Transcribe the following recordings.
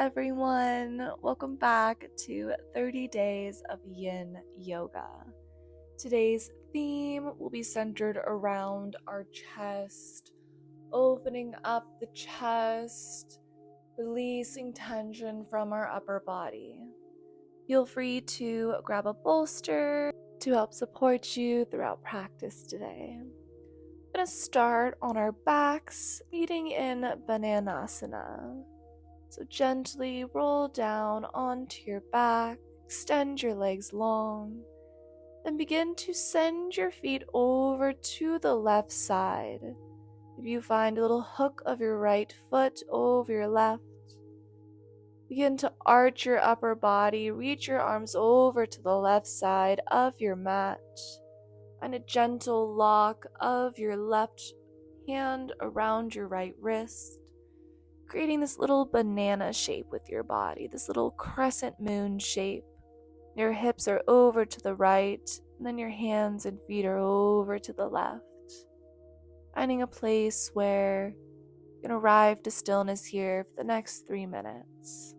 everyone. Welcome back to 30 Days of Yin Yoga. Today's theme will be centered around our chest, opening up the chest, releasing tension from our upper body. Feel free to grab a bolster to help support you throughout practice today. I'm going to start on our backs, meeting in Bananasana. So gently roll down onto your back, extend your legs long, then begin to send your feet over to the left side. If you find a little hook of your right foot over your left, begin to arch your upper body, reach your arms over to the left side of your mat. Find a gentle lock of your left hand around your right wrist, creating this little banana shape with your body, this little crescent moon shape. Your hips are over to the right, and then your hands and feet are over to the left. Finding a place where you can arrive to stillness here for the next 3 minutes.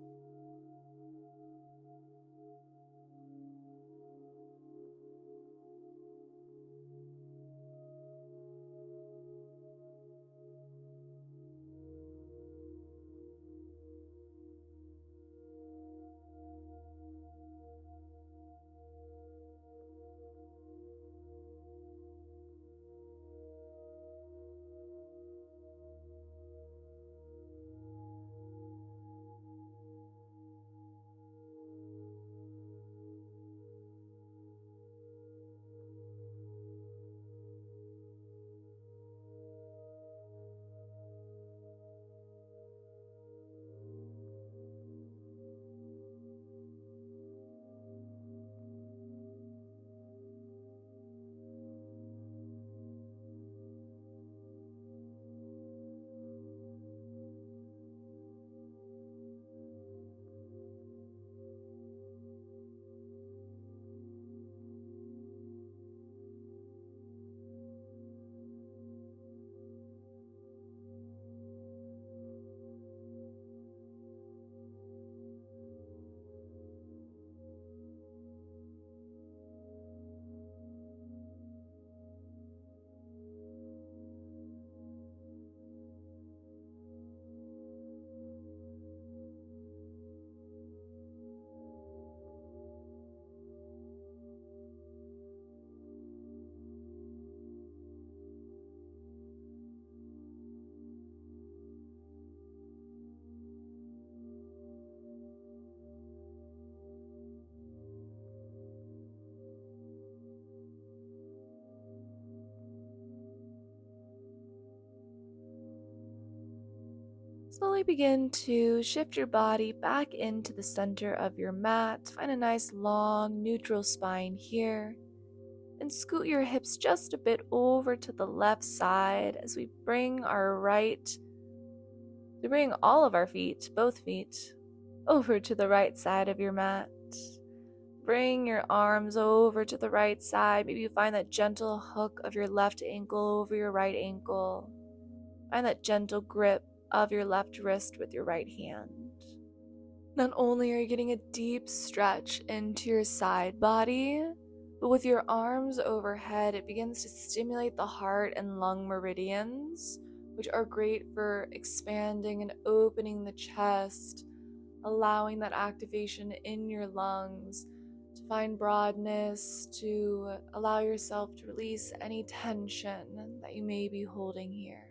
Slowly begin to shift your body back into the center of your mat. Find a nice long neutral spine here. And scoot your hips just a bit over to the left side as we bring all of our feet, both feet, over to the right side of your mat. Bring your arms over to the right side. Maybe you find that gentle hook of your left ankle over your right ankle. Find that gentle grip of your left wrist with your right hand. Not only are you getting a deep stretch into your side body, but with your arms overhead, it begins to stimulate the heart and lung meridians, which are great for expanding and opening the chest, allowing that activation in your lungs to find broadness, to allow yourself to release any tension that you may be holding here.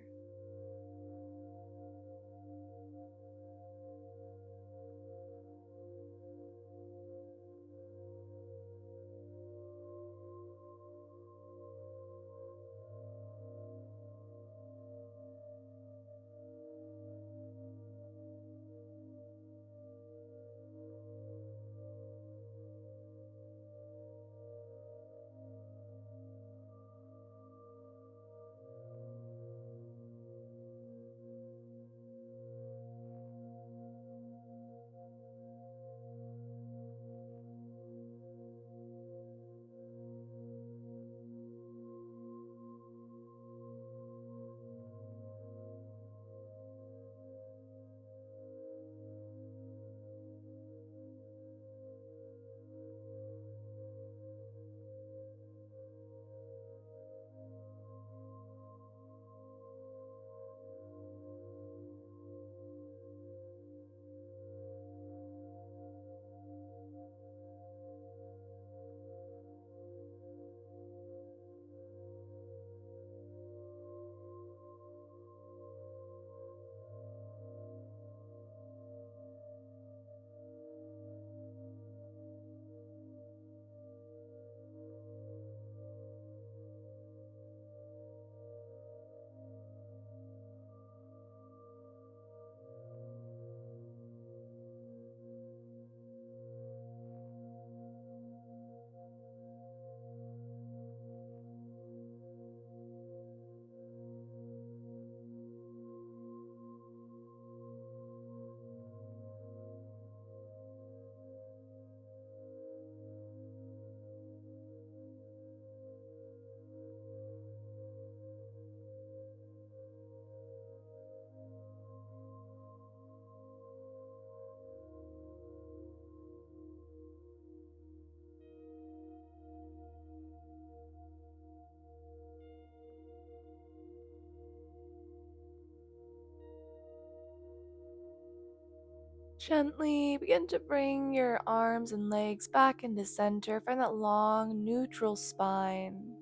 Gently begin to bring your arms and legs back into center. Find that long, neutral spine.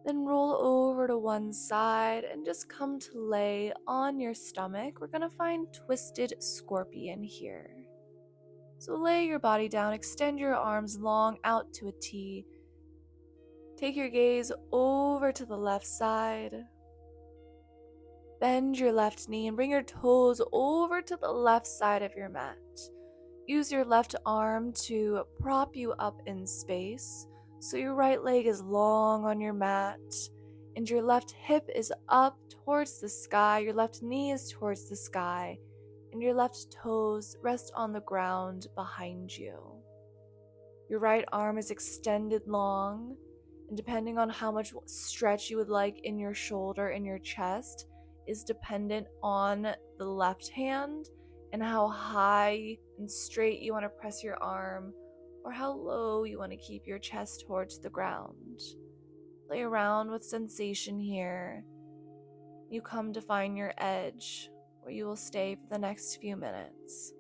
Then roll over to one side and just come to lay on your stomach. We're going to find twisted scorpion here. So lay your body down, extend your arms long out to a T. Take your gaze over to the left side. Bend your left knee and bring your toes over to the left side of your mat. Use your left arm to prop you up in space, so your right leg is long on your mat, and your left hip is up towards the sky, your left knee is towards the sky, and your left toes rest on the ground behind you. Your right arm is extended long, and depending on how much stretch you would like in your shoulder and your chest is dependent on the left hand and how high and straight you want to press your arm or how low you want to keep your chest towards the ground. Play around with sensation here. You come to find your edge where you will stay for the next few minutes.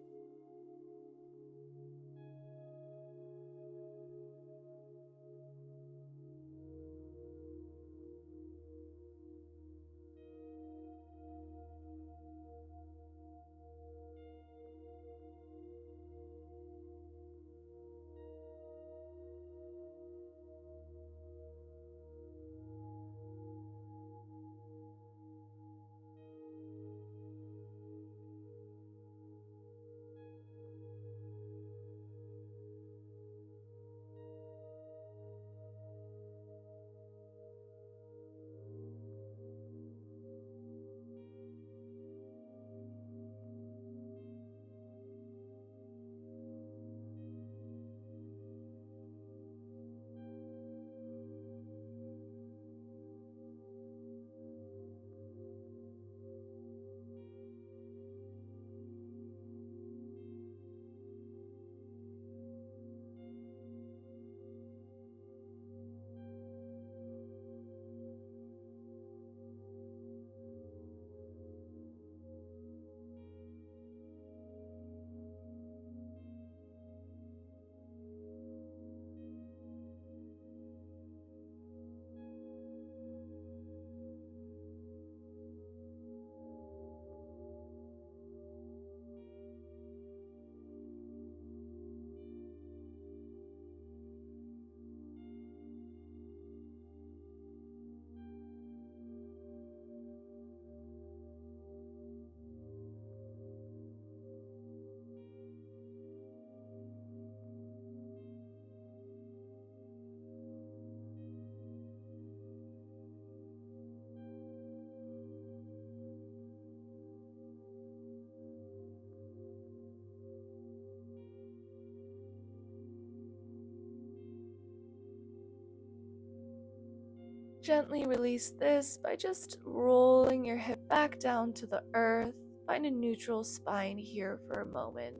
Gently release this by just rolling your hip back down to the earth. Find a neutral spine here for a moment.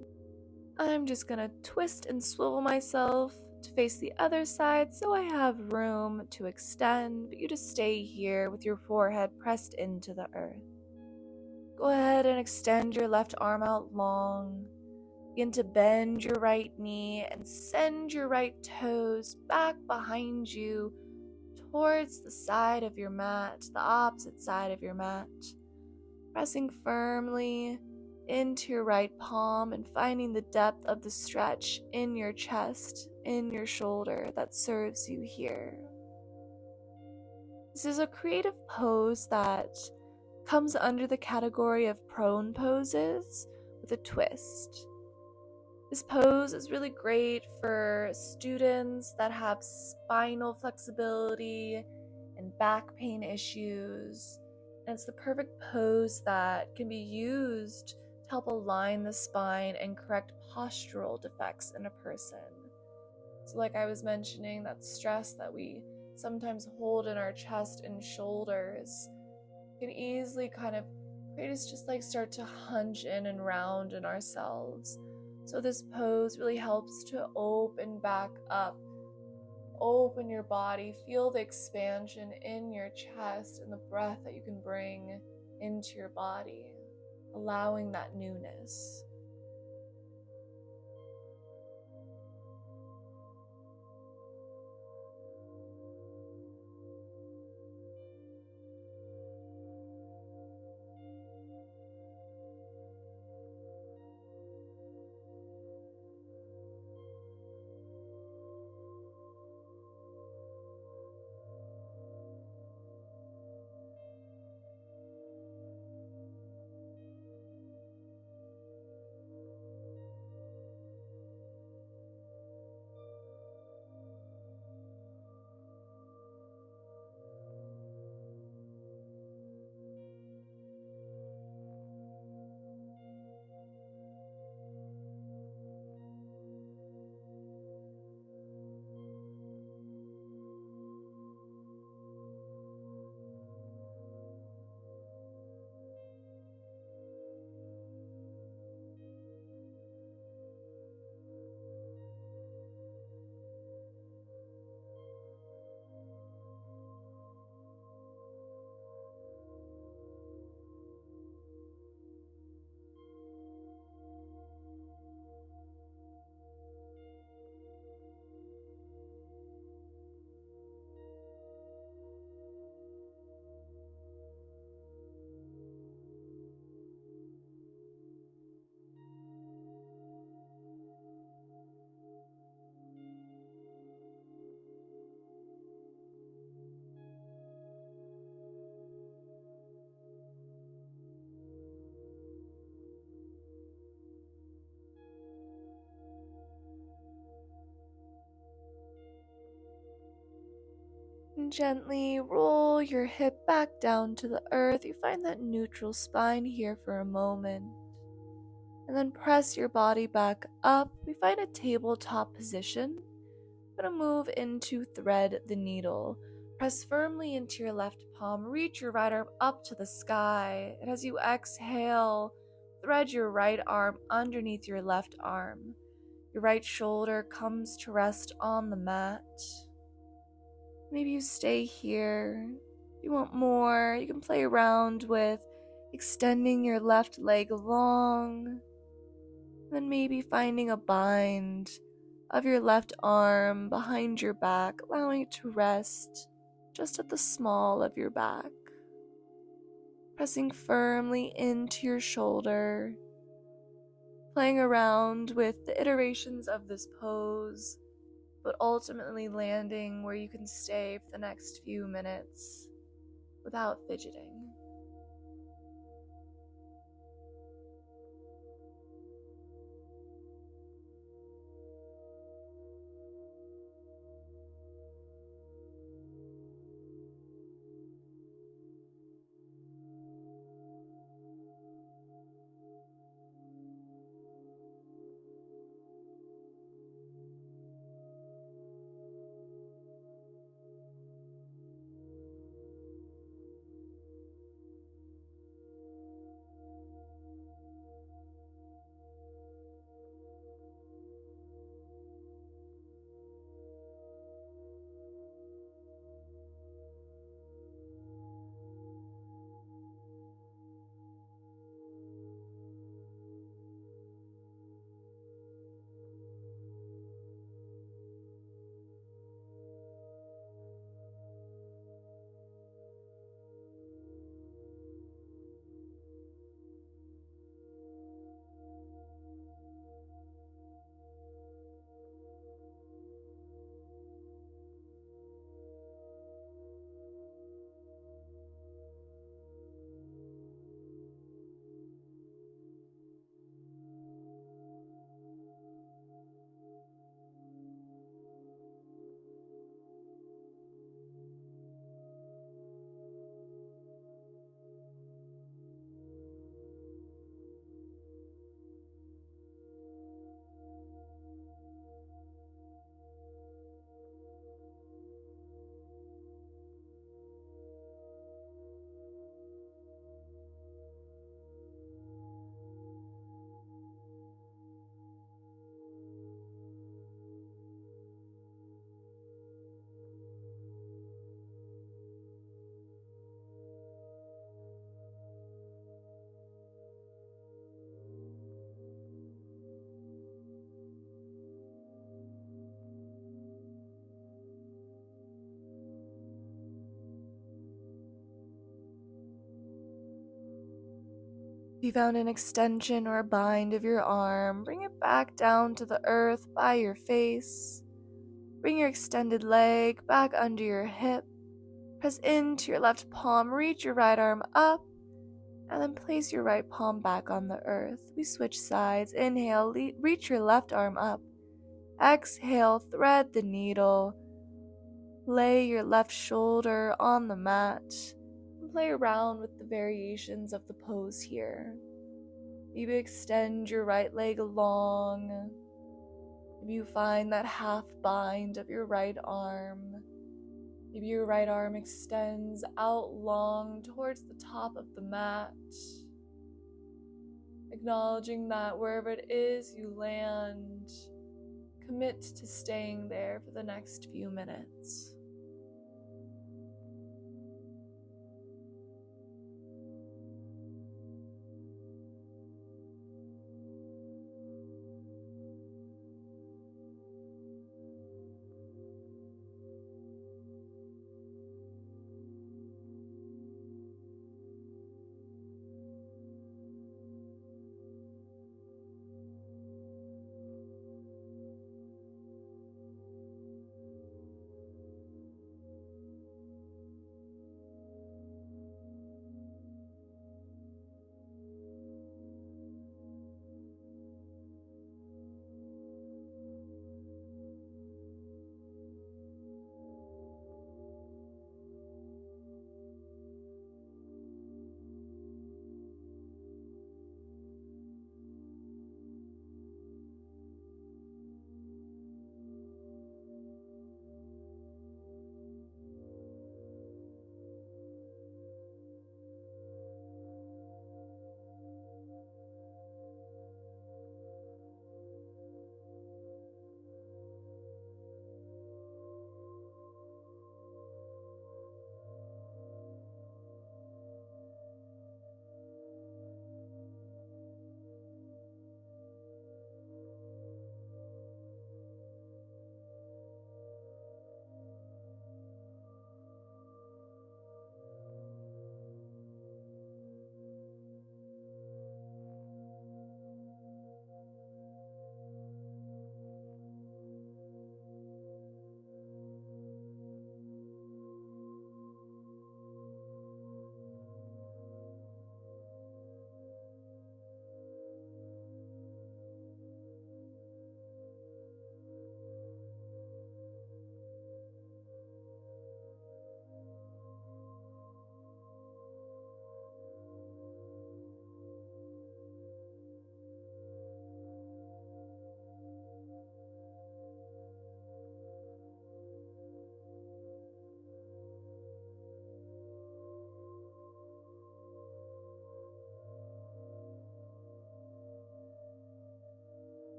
I'm just gonna twist and swivel myself to face the other side so I have room to extend, but you just stay here with your forehead pressed into the earth. Go ahead and extend your left arm out long. Begin to bend your right knee and send your right toes back behind you towards the side of your mat, the opposite side of your mat. Pressing firmly into your right palm and finding the depth of the stretch in your chest, in your shoulder that serves you here. This is a creative pose that comes under the category of prone poses with a twist. This pose is really great for students that have spinal flexibility and back pain issues. And it's the perfect pose that can be used to help align the spine and correct postural defects in a person. So like I was mentioning, that stress that we sometimes hold in our chest and shoulders can easily kind of create us just like start to hunch in and round in ourselves. So this pose really helps to open back up, open your body, feel the expansion in your chest and the breath that you can bring into your body, allowing that newness. And gently roll your hip back down to the earth. You find that neutral spine here for a moment. And then press your body back up. We find a tabletop position. I'm going to move into thread the needle. Press firmly into your left palm. Reach your right arm up to the sky. And as you exhale, thread your right arm underneath your left arm. Your right shoulder comes to rest on the mat. Maybe you stay here. If you want more, you can play around with extending your left leg long. Then maybe finding a bind of your left arm behind your back, allowing it to rest just at the small of your back. Pressing firmly into your shoulder, playing around with the iterations of this pose, but ultimately landing where you can stay for the next few minutes without fidgeting. If you found an extension or a bind of your arm, bring it back down to the earth by your face. Bring your extended leg back under your hip. Press into your left palm, reach your right arm up, and then place your right palm back on the earth. We switch sides. Inhale, reach your left arm up. Exhale, thread the needle. Lay your left shoulder on the mat. And play around with the variations of the pose here. Maybe extend your right leg long. Maybe you find that half bind of your right arm. Maybe your right arm extends out long towards the top of the mat. Acknowledging that wherever it is you land, commit to staying there for the next few minutes.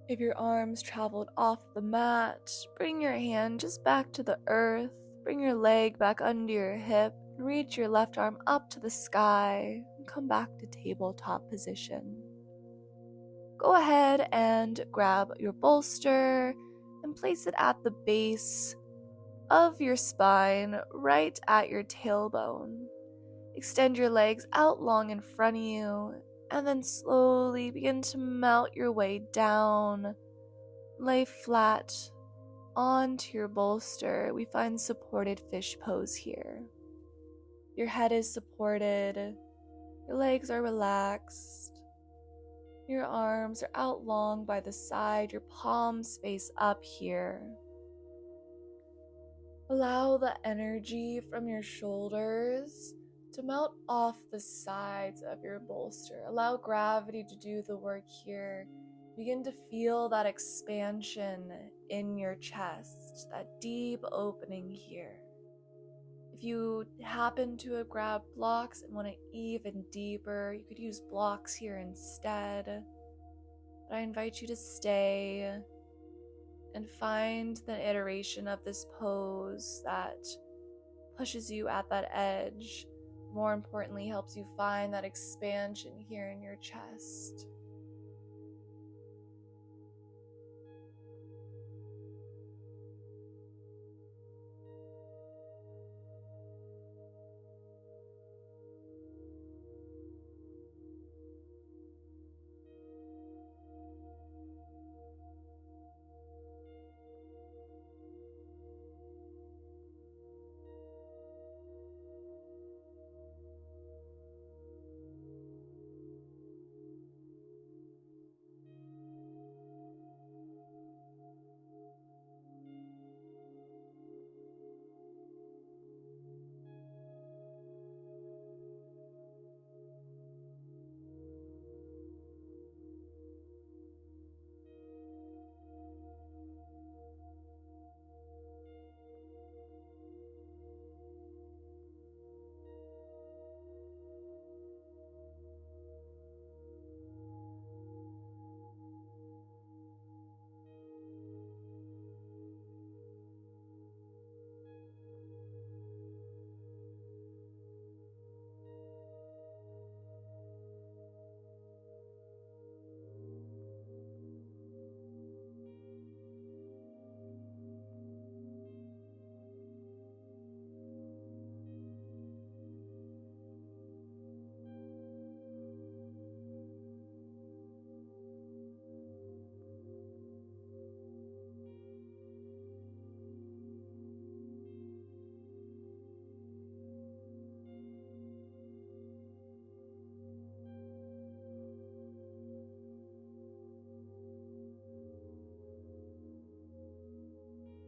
If your arms traveled off the mat, bring your hand just back to the earth. Bring your leg back under your hip and reach your left arm up to the sky and come back to tabletop position. Go ahead and grab your bolster and place it at the base of your spine, right at your tailbone. Extend your legs out long in front of you, and then slowly begin to melt your way down. Lay flat onto your bolster. We find supported fish pose here. Your head is supported, your legs are relaxed, your arms are out long by the side, your palms face up here. Allow the energy from your shoulders to melt off the sides of your bolster. Allow gravity to do the work here. Begin to feel that expansion in your chest, that deep opening here. If you happen to have grabbed blocks and want it even deeper, you could use blocks here instead. But I invite you to stay and find the iteration of this pose that pushes you at that edge. More importantly, helps you find that expansion here in your chest.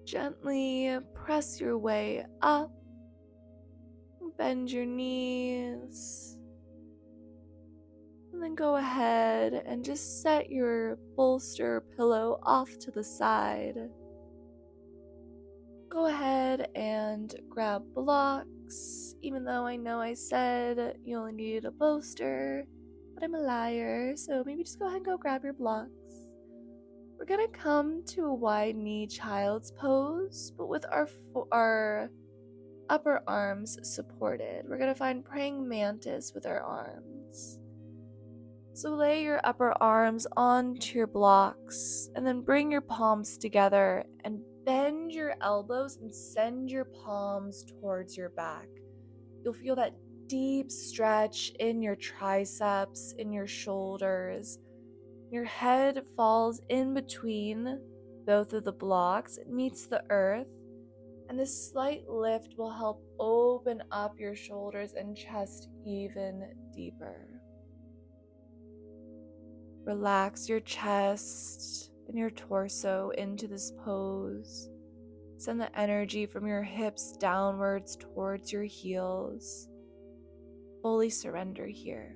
Gently press your way up, bend your knees, and then go ahead and just set your bolster pillow off to the side. Go ahead and grab blocks, even though I know I said you only needed a bolster, but I'm a liar, so maybe just go ahead and go grab your blocks. We're gonna come to a wide knee child's pose, but with our upper arms supported. We're gonna find praying mantis with our arms. So lay your upper arms onto your blocks, and then bring your palms together and bend your elbows and send your palms towards your back. You'll feel that deep stretch in your triceps, in your shoulders. Your head falls in between both of the blocks. It meets the earth, and this slight lift will help open up your shoulders and chest even deeper. Relax your chest and your torso into this pose. Send the energy from your hips downwards towards your heels. Fully surrender here.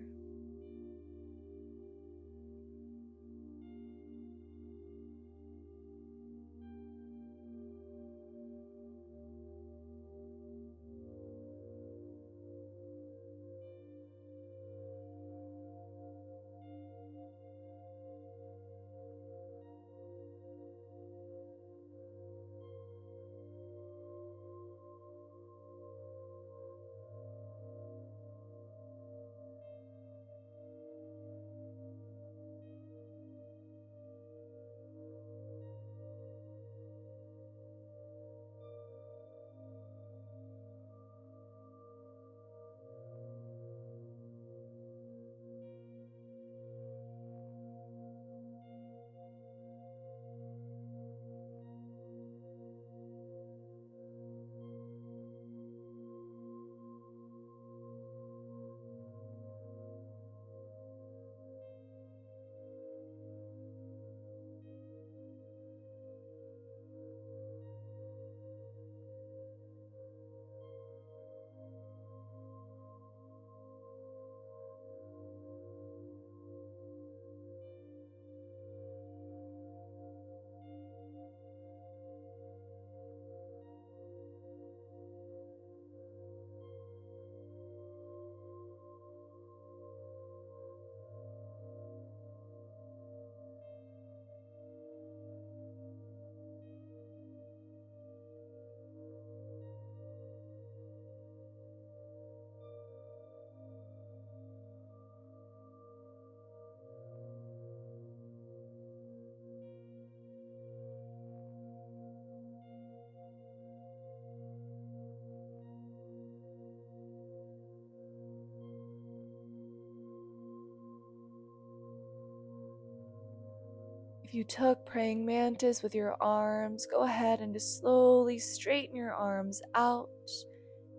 If you took praying mantis with your arms, go ahead and just slowly straighten your arms out.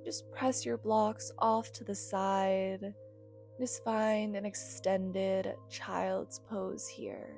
Just press your blocks off to the side. Just find an extended child's pose here.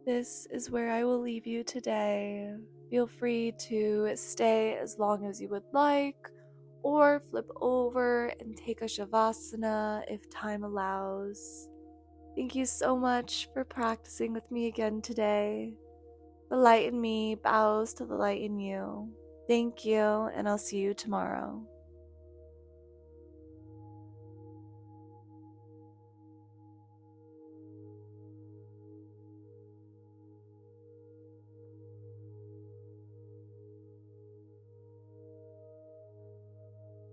This is where I will leave you today. Feel free to stay as long as you would like, or flip over and take a Shavasana if time allows. Thank you so much for practicing with me again today. The light in me bows to the light in you. Thank you, and I'll see you tomorrow.